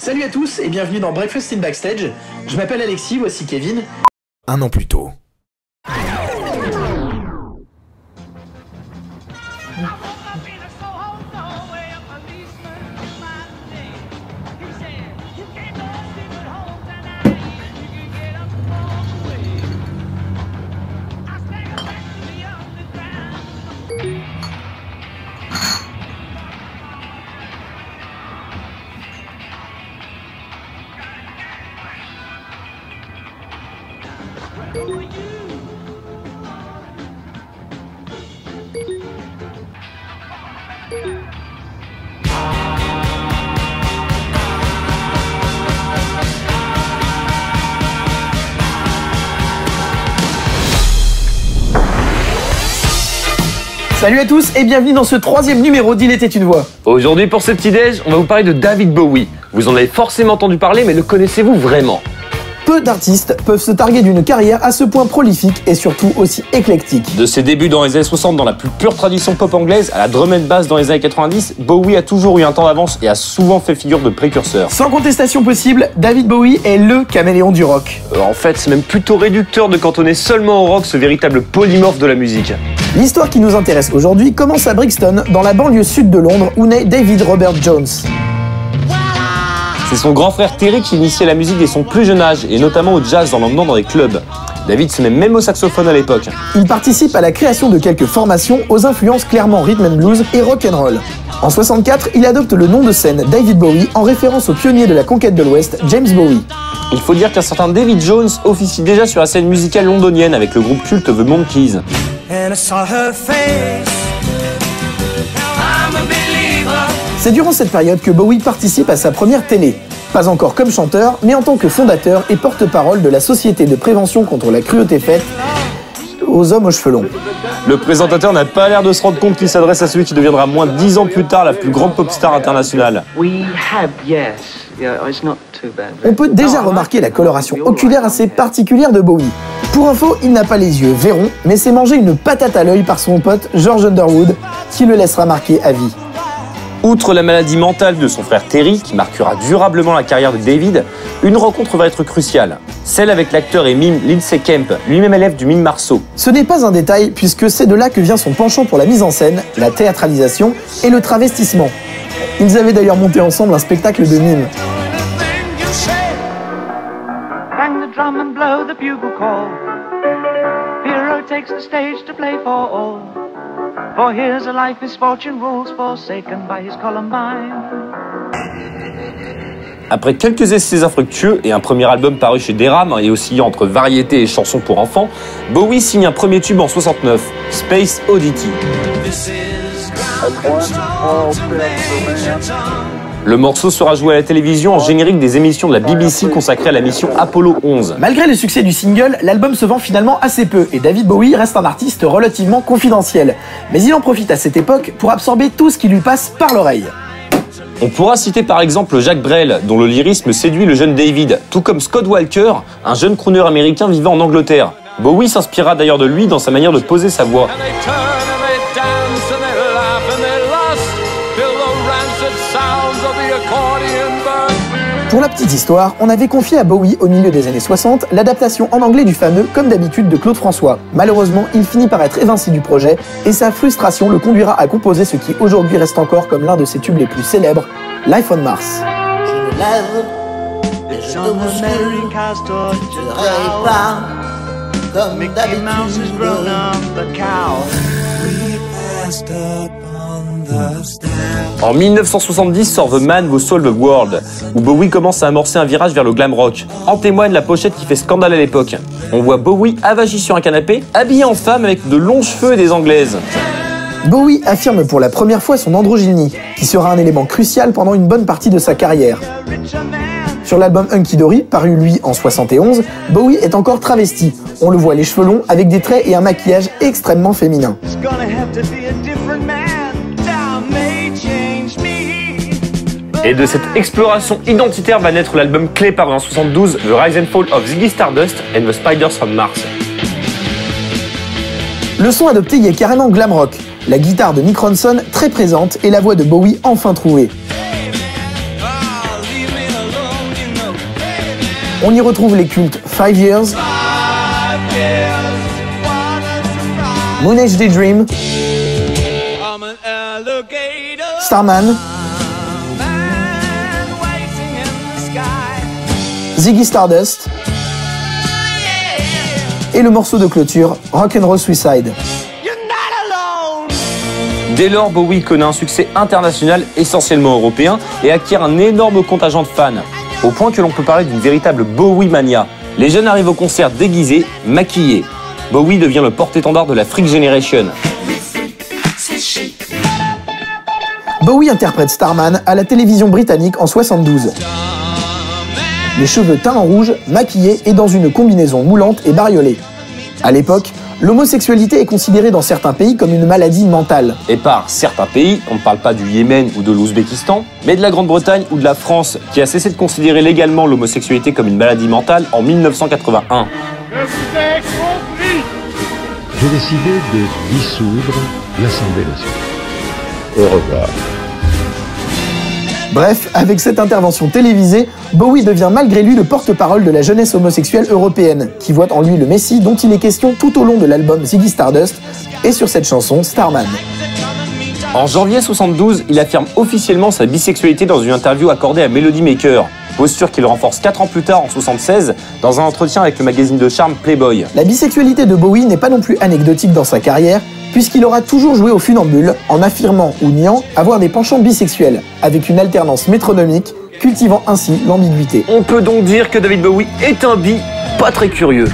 Salut à tous et bienvenue dans Breakfast in Backstage. Je m'appelle Alexis, voici Kevin. Un an plus tôt. Salut à tous et bienvenue dans ce troisième numéro d'Il était une voix. Aujourd'hui pour ce petit déj, on va vous parler de David Bowie. Vous en avez forcément entendu parler, mais le connaissez-vous vraiment? Peu d'artistes peuvent se targuer d'une carrière à ce point prolifique et surtout aussi éclectique. De ses débuts dans les années 60 dans la plus pure tradition pop anglaise à la drum and bass dans les années 90, Bowie a toujours eu un temps d'avance et a souvent fait figure de précurseur. Sans contestation possible, David Bowie est le caméléon du rock. En fait, c'est même plutôt réducteur de cantonner seulement au rock ce véritable polymorphe de la musique. L'histoire qui nous intéresse aujourd'hui commence à Brixton, dans la banlieue sud de Londres, où naît David Robert Jones. C'est son grand frère Terry qui initiait la musique dès son plus jeune âge, et notamment au jazz en l'emmenant dans les clubs. David se met même au saxophone à l'époque. Il participe à la création de quelques formations aux influences clairement rhythm and blues et rock and roll. En 64, il adopte le nom de scène David Bowie en référence au pionnier de la conquête de l'Ouest, James Bowie. Il faut dire qu'un certain David Jones officie déjà sur la scène musicale londonienne avec le groupe culte The Monkees. C'est durant cette période que Bowie participe à sa première télé. Pas encore comme chanteur, mais en tant que fondateur et porte-parole de la Société de prévention contre la cruauté faite aux hommes aux cheveux longs. Le présentateur n'a pas l'air de se rendre compte qu'il s'adresse à celui qui deviendra moins de 10 ans plus tard la plus grande pop star internationale. On peut déjà remarquer la coloration oculaire assez particulière de Bowie. Pour info, il n'a pas les yeux verrons, mais s'est mangé une patate à l'œil par son pote George Underwood, qui le laissera marquer à vie. Outre la maladie mentale de son frère Terry, qui marquera durablement la carrière de David, une rencontre va être cruciale. Celle avec l'acteur et mime Lindsay Kemp, lui-même élève du mime Marceau. Ce n'est pas un détail, puisque c'est de là que vient son penchant pour la mise en scène, la théâtralisation et le travestissement. Ils avaient d'ailleurs monté ensemble un spectacle de mime. Bang the drum and blow the bugle call. Hero takes the stage to play for all. For here's a life his fortune rules, forsaken by his Columbine. Après quelques essais infructueux et un premier album paru chez Deram et oscillant entre variété et chansons pour enfants, Bowie signe un premier tube en 69, Space Oddity. Le morceau sera joué à la télévision en générique des émissions de la BBC consacrées à la mission Apollo 11. Malgré le succès du single, l'album se vend finalement assez peu et David Bowie reste un artiste relativement confidentiel. Mais il en profite à cette époque pour absorber tout ce qui lui passe par l'oreille. On pourra citer par exemple Jacques Brel, dont le lyrisme séduit le jeune David, tout comme Scott Walker, un jeune crooner américain vivant en Angleterre. Bowie s'inspira d'ailleurs de lui dans sa manière de poser sa voix. Pour la petite histoire, on avait confié à Bowie au milieu des années 60 l'adaptation en anglais du fameux Comme d'habitude de Claude François. Malheureusement, il finit par être évincé du projet et sa frustration le conduira à composer ce qui aujourd'hui reste encore comme l'un de ses tubes les plus célèbres, Life on Mars. Je me lève et je te bouscule, je ne réveille pas comme d'habitude. En 1970 sort The Man Who Sold the World, où Bowie commence à amorcer un virage vers le glam rock. En témoigne la pochette qui fait scandale à l'époque. On voit Bowie avagi sur un canapé, habillé en femme avec de longs cheveux et des anglaises. Bowie affirme pour la première fois son androgynie, qui sera un élément crucial pendant une bonne partie de sa carrière. Sur l'album Hunky Dory, paru lui en 71, Bowie est encore travesti. On le voit les cheveux longs avec des traits et un maquillage extrêmement féminin. Et de cette exploration identitaire va naître l'album clé paru en 72, The Rise and Fall of Ziggy Stardust and the Spiders from Mars. Le son adopté y est carrément glam rock. La guitare de Mick Ronson très présente et la voix de Bowie enfin trouvée. On y retrouve les cultes 5 Years, Moon Age Daydream, Starman, Ziggy Stardust et le morceau de clôture Rock'n'Roll Suicide. Dès lors, Bowie connaît un succès international essentiellement européen et acquiert un énorme contingent de fans, au point que l'on peut parler d'une véritable Bowie mania. Les jeunes arrivent au concert déguisés, maquillés. Bowie devient le porte-étendard de la Freak Generation. Bowie interprète Starman à la télévision britannique en 72. Les cheveux teints en rouge, maquillés et dans une combinaison moulante et bariolée. À l'époque, l'homosexualité est considérée dans certains pays comme une maladie mentale. Et par certains pays, on ne parle pas du Yémen ou de l'Ouzbékistan, mais de la Grande-Bretagne ou de la France, qui a cessé de considérer légalement l'homosexualité comme une maladie mentale en 1981. J'ai décidé de dissoudre l'Assemblée nationale. Au revoir. Bref, avec cette intervention télévisée, Bowie devient malgré lui le porte-parole de la jeunesse homosexuelle européenne, qui voit en lui le messie dont il est question tout au long de l'album Ziggy Stardust et sur cette chanson Starman. En janvier 72, il affirme officiellement sa bisexualité dans une interview accordée à Melody Maker, posture qu'il renforce 4 ans plus tard en 76 dans un entretien avec le magazine de charme Playboy. La bisexualité de Bowie n'est pas non plus anecdotique dans sa carrière, puisqu'il aura toujours joué au funambule en affirmant ou niant avoir des penchants bisexuels, avec une alternance métronomique, cultivant ainsi l'ambiguïté. On peut donc dire que David Bowie est un bi pas très curieux.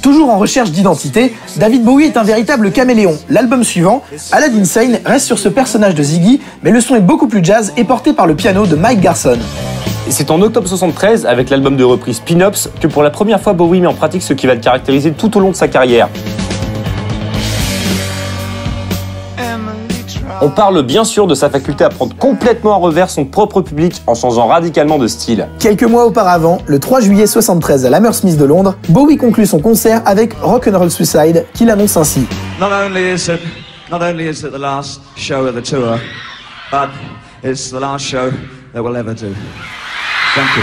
Toujours en recherche d'identité, David Bowie est un véritable caméléon. L'album suivant, Aladdin Sane, reste sur ce personnage de Ziggy, mais le son est beaucoup plus jazz et porté par le piano de Mike Garson. Et c'est en octobre 73, avec l'album de reprise Pin-Ups, que pour la première fois Bowie met en pratique ce qui va le caractériser tout au long de sa carrière. On parle bien sûr de sa faculté à prendre complètement à revers son propre public en changeant radicalement de style. Quelques mois auparavant, le 3 juillet 73 à l'Hammersmith de Londres, Bowie conclut son concert avec Rock'n'Roll Suicide, qu'il annonce ainsi. Not only is it the last show of the tour, but it's the last show that we'll ever do. Thank you.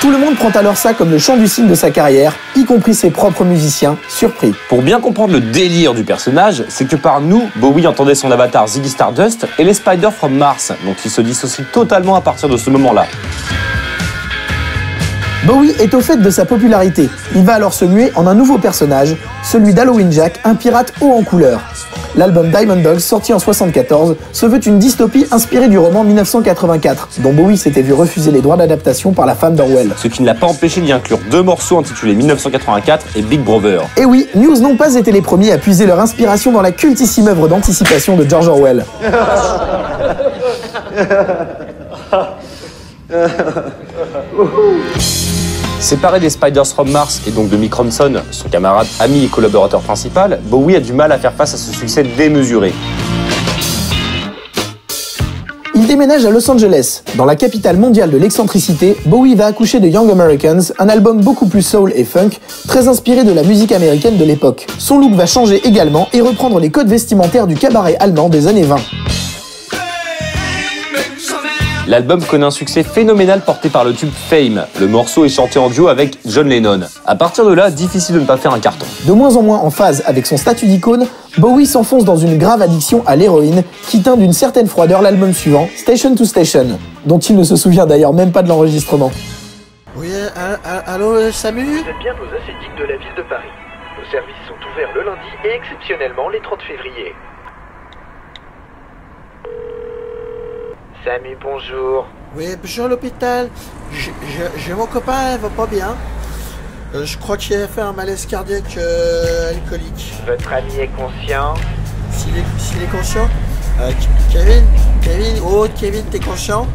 Tout le monde prend alors ça comme le chant du cygne de sa carrière, y compris ses propres musiciens, surpris. Pour bien comprendre le délire du personnage, c'est que par nous, Bowie entendait son avatar Ziggy Stardust et les Spiders from Mars, dont il se dissocie totalement à partir de ce moment-là. Bowie est au fait de sa popularité. Il va alors se muer en un nouveau personnage, celui d'Halloween Jack, un pirate haut en couleur. L'album Diamond Dogs, sorti en 1974, se veut une dystopie inspirée du roman 1984, dont Bowie s'était vu refuser les droits d'adaptation par la femme d'Orwell. Ce qui ne l'a pas empêché d'y inclure 2 morceaux intitulés 1984 et Big Brother. Et oui, Muse n'ont pas été les premiers à puiser leur inspiration dans la cultissime œuvre d'anticipation de George Orwell. Séparé des Spiders from Mars et donc de Mick Ronson, son camarade, ami et collaborateur principal, Bowie a du mal à faire face à ce succès démesuré. Il déménage à Los Angeles. Dans la capitale mondiale de l'excentricité, Bowie va accoucher de Young Americans, un album beaucoup plus soul et funk, très inspiré de la musique américaine de l'époque. Son look va changer également et reprendre les codes vestimentaires du cabaret allemand des années 20. L'album connaît un succès phénoménal porté par le tube Fame. Le morceau est chanté en duo avec John Lennon. À partir de là, difficile de ne pas faire un carton. De moins en moins en phase avec son statut d'icône, Bowie s'enfonce dans une grave addiction à l'héroïne qui teint d'une certaine froideur l'album suivant, Station to Station, dont il ne se souvient d'ailleurs même pas de l'enregistrement. Oui, allô, Samu? Vous êtes bien aux acédiques de la ville de Paris. Nos services sont ouverts le lundi et exceptionnellement les 30 février. Samu, bonjour. Oui, bonjour l'hôpital. J'ai mon copain, il va pas bien. Je crois qu'il a fait un malaise cardiaque alcoolique. Votre ami est conscient? S'il est conscient. Kevin, t'es conscient?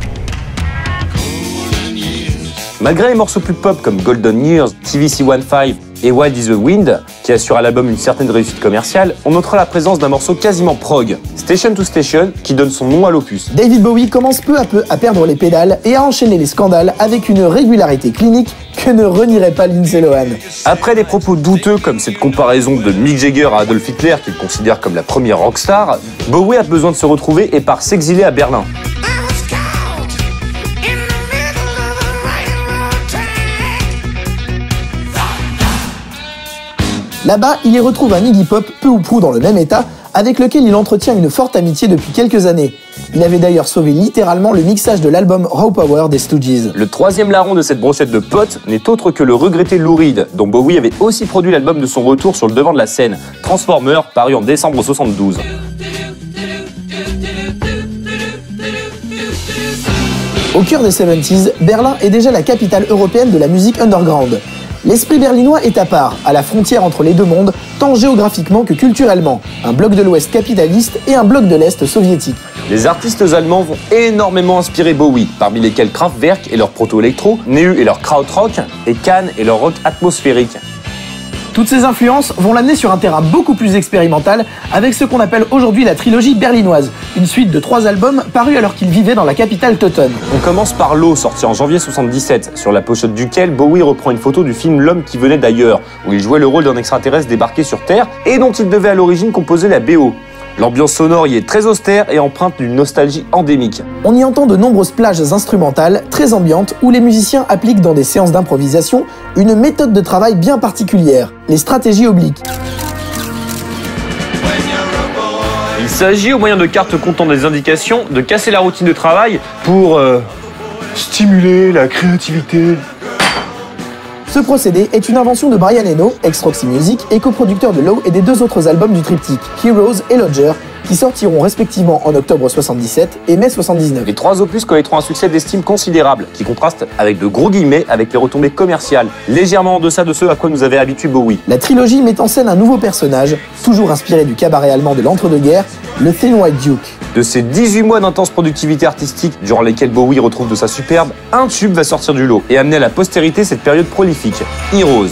Malgré les morceaux plus pop comme Golden Years, TVC-15 et Wild is the Wind, qui assurent à l'album une certaine réussite commerciale, on notera la présence d'un morceau quasiment prog, Station to Station, qui donne son nom à l'opus. David Bowie commence peu à peu à perdre les pédales et à enchaîner les scandales avec une régularité clinique que ne renierait pas Lindsay Lohan. Après des propos douteux comme cette comparaison de Mick Jagger à Adolf Hitler qu'il considère comme la première rockstar, Bowie a besoin de se retrouver et part s'exiler à Berlin. Là-bas, il y retrouve un Iggy Pop peu ou prou dans le même état, avec lequel il entretient une forte amitié depuis quelques années. Il avait d'ailleurs sauvé littéralement le mixage de l'album Raw Power des Stooges. Le troisième larron de cette brochette de potes n'est autre que le regretté Lou Reed, dont Bowie avait aussi produit l'album de son retour sur le devant de la scène, Transformer, paru en décembre 1972. Au cœur des 70s, Berlin est déjà la capitale européenne de la musique underground. L'esprit berlinois est à part, à la frontière entre les deux mondes, tant géographiquement que culturellement. Un bloc de l'Ouest capitaliste et un bloc de l'Est soviétique. Les artistes allemands vont énormément inspirer Bowie, parmi lesquels Kraftwerk et leur proto-électro, Neu et leur krautrock, et Can et leur rock atmosphérique. Toutes ces influences vont l'amener sur un terrain beaucoup plus expérimental avec ce qu'on appelle aujourd'hui la trilogie berlinoise, une suite de 3 albums parus alors qu'il vivait dans la capitale teutonne. On commence par L'eau, sorti en janvier 1977, sur la pochette duquel Bowie reprend une photo du film L'homme qui venait d'ailleurs, où il jouait le rôle d'un extraterrestre débarqué sur Terre et dont il devait à l'origine composer la BO. L'ambiance sonore y est très austère et empreinte d'une nostalgie endémique. On y entend de nombreuses plages instrumentales très ambiantes où les musiciens appliquent dans des séances d'improvisation une méthode de travail bien particulière, les stratégies obliques. Il s'agit, au moyen de cartes contenant des indications, de casser la routine de travail pour stimuler la créativité. Ce procédé est une invention de Brian Eno, ex-Roxy Music, et coproducteur de Low et des 2 autres albums du triptyque, Heroes et Lodger, qui sortiront respectivement en octobre 77 et mai 79. Les 3 opus connaîtront un succès d'estime considérable, qui contraste avec de gros guillemets avec les retombées commerciales, légèrement en deçà de ce à quoi nous avait habitué Bowie. La trilogie met en scène un nouveau personnage, toujours inspiré du cabaret allemand de l'entre-deux-guerres, le Thin White Duke. De ces 18 mois d'intense productivité artistique, durant lesquels Bowie retrouve de sa superbe, un tube va sortir du lot et amener à la postérité cette période prolifique, Heroes.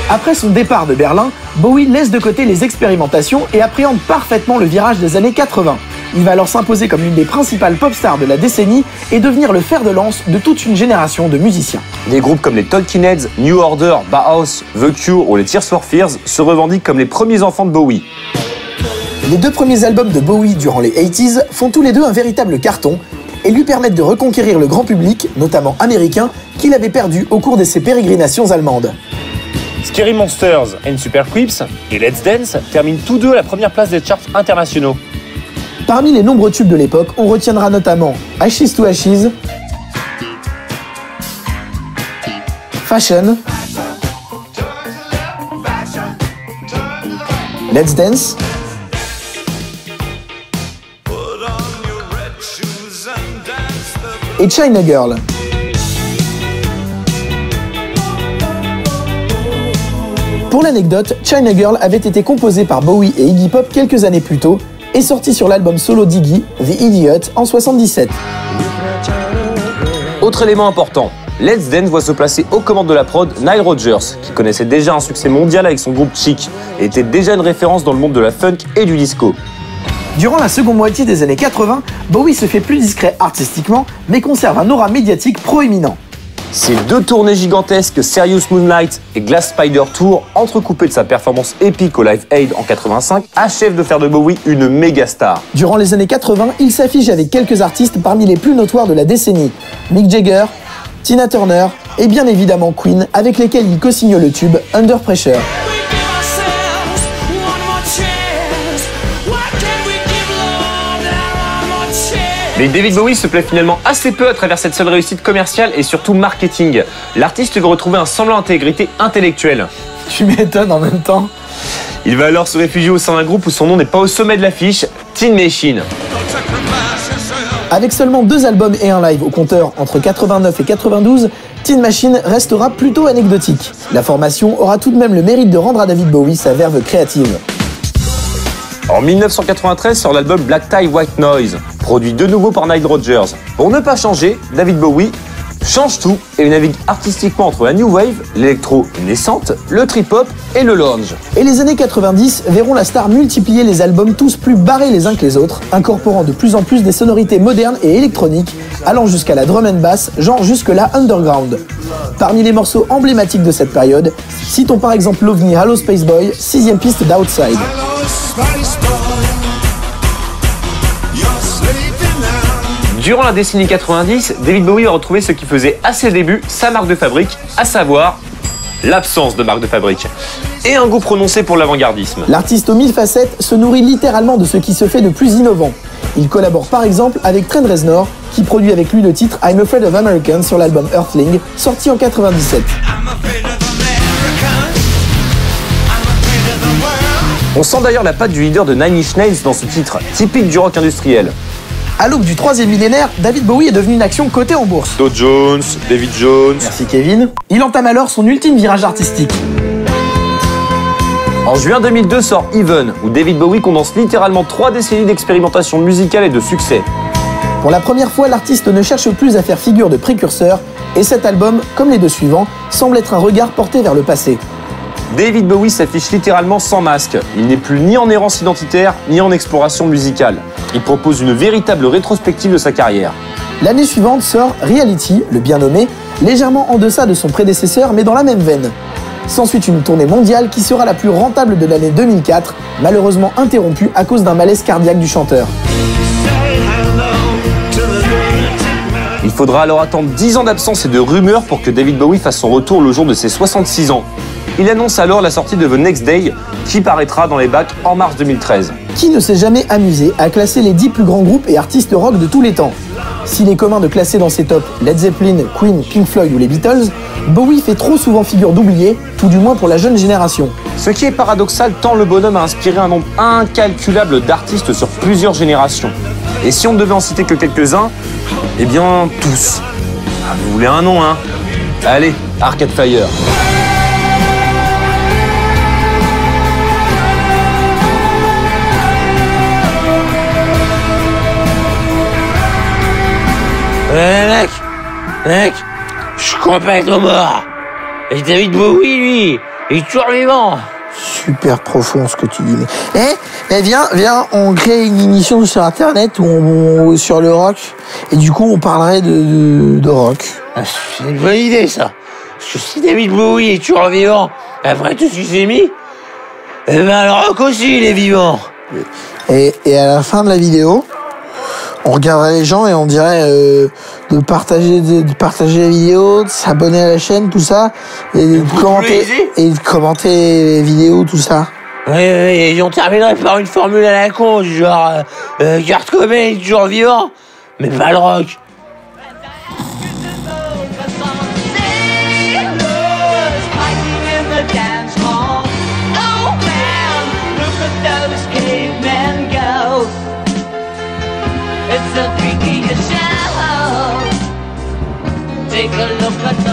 Après son départ de Berlin, Bowie laisse de côté les expérimentations et appréhende parfaitement le virage des années 80. Il va alors s'imposer comme l'une des principales pop stars de la décennie et devenir le fer de lance de toute une génération de musiciens. Des groupes comme les Talking Heads, New Order, Bauhaus, The Cure ou les Tears for Fears se revendiquent comme les premiers enfants de Bowie. Les 2 premiers albums de Bowie durant les 80s font tous les 2 un véritable carton et lui permettent de reconquérir le grand public, notamment américain, qu'il avait perdu au cours de ses pérégrinations allemandes. Scary Monsters and Super Creeps et Let's Dance terminent tous 2 à la première place des charts internationaux. Parmi les nombreux tubes de l'époque, on retiendra notamment Ashes to Ashes, Fashion, Let's Dance, et China Girl. Pour l'anecdote, China Girl avait été composée par Bowie et Iggy Pop quelques années plus tôt et sortie sur l'album solo d'Iggy, The Idiot, en 1977. Autre élément important, Let's Dance voit se placer aux commandes de la prod Nile Rodgers, qui connaissait déjà un succès mondial avec son groupe Chic et était déjà une référence dans le monde de la funk et du disco. Durant la seconde moitié des années 80, Bowie se fait plus discret artistiquement, mais conserve un aura médiatique proéminent. Ces 2 tournées gigantesques, Serious Moonlight et Glass Spider Tour, entrecoupées de sa performance épique au Live Aid en 85, achèvent de faire de Bowie une méga star. Durant les années 80, il s'affiche avec quelques artistes parmi les plus notoires de la décennie, Mick Jagger, Tina Turner et bien évidemment Queen, avec lesquels il co-signe le tube Under Pressure. Mais David Bowie se plaît finalement assez peu à travers cette seule réussite commerciale et surtout marketing. L'artiste veut retrouver un semblant d'intégrité intellectuelle. Tu m'étonnes en même temps. Il va alors se réfugier au sein d'un groupe où son nom n'est pas au sommet de l'affiche, Tin Machine. Avec seulement 2 albums et un live au compteur entre 89 et 92, Tin Machine restera plutôt anecdotique. La formation aura tout de même le mérite de rendre à David Bowie sa verve créative. En 1993 sort l'album Black Tie White Noise, produit de nouveau par Nile Rodgers. Pour ne pas changer, David Bowie change tout et navigue artistiquement entre la new wave, l'électro naissante, le trip-hop et le lounge. Et les années 90 verront la star multiplier les albums tous plus barrés les uns que les autres, incorporant de plus en plus des sonorités modernes et électroniques, allant jusqu'à la drum and bass, genre jusque-là underground. Parmi les morceaux emblématiques de cette période, citons par exemple l'OVNI Hello Space Boy, 6ème piste d'Outside. Durant la décennie 90, David Bowie a retrouvé ce qui faisait à ses débuts sa marque de fabrique, à savoir l'absence de marque de fabrique et un goût prononcé pour l'avant-gardisme. L'artiste aux 1000 facettes se nourrit littéralement de ce qui se fait de plus innovant. Il collabore par exemple avec Trent Reznor, qui produit avec lui le titre I'm Afraid of Americans sur l'album Earthling, sorti en 97. On sent d'ailleurs la patte du leader de Nine Inch Nails dans ce titre, typique du rock industriel. À l'aube du 3e millénaire, David Bowie est devenu une action cotée en bourse. Dow Jones, David Jones. Merci Kevin. Il entame alors son ultime virage artistique. En juin 2002 sort Even, où David Bowie condense littéralement 3 décennies d'expérimentation musicale et de succès. Pour la première fois, l'artiste ne cherche plus à faire figure de précurseur, et cet album, comme les deux suivants, semble être un regard porté vers le passé. David Bowie s'affiche littéralement sans masque. Il n'est plus ni en errance identitaire, ni en exploration musicale. Il propose une véritable rétrospective de sa carrière. L'année suivante sort Reality, le bien nommé, légèrement en deçà de son prédécesseur, mais dans la même veine. S'ensuit une tournée mondiale qui sera la plus rentable de l'année 2004, malheureusement interrompue à cause d'un malaise cardiaque du chanteur. Il faudra alors attendre 10 ans d'absence et de rumeurs pour que David Bowie fasse son retour le jour de ses 66 ans. Il annonce alors la sortie de The Next Day, qui paraîtra dans les bacs en mars 2013. Qui ne s'est jamais amusé à classer les 10 plus grands groupes et artistes rock de tous les temps? S'il est commun de classer dans ces tops Led Zeppelin, Queen, Pink Floyd ou les Beatles, Bowie fait trop souvent figure d'oublié, tout du moins pour la jeune génération. Ce qui est paradoxal tant le bonhomme a inspiré un nombre incalculable d'artistes sur plusieurs générations. Et si on ne devait en citer que quelques-uns, eh bien tous. Ah, vous voulez un nom, hein? Allez, Arcade Fire. Mec, je crois pas être mort. Et David Bowie, lui, il est toujours vivant. Super profond ce que tu dis. Mais viens, on crée une émission sur internet sur le rock. Et du coup, on parlerait de rock. Ah, c'est une bonne idée, ça. Parce que si David Bowie est toujours vivant, après tout ce qu'il s'est mis, eh ben le rock aussi, il est vivant. Et à la fin de la vidéo, on regarderait les gens et on dirait de partager la vidéo, de s'abonner à la chaîne, tout ça, et de commenter les vidéos, tout ça. Oui, et on terminerait par une formule à la con, genre Kurt Cobain est toujours vivant, mais pas le rock. It's a freaky show. Take a look at the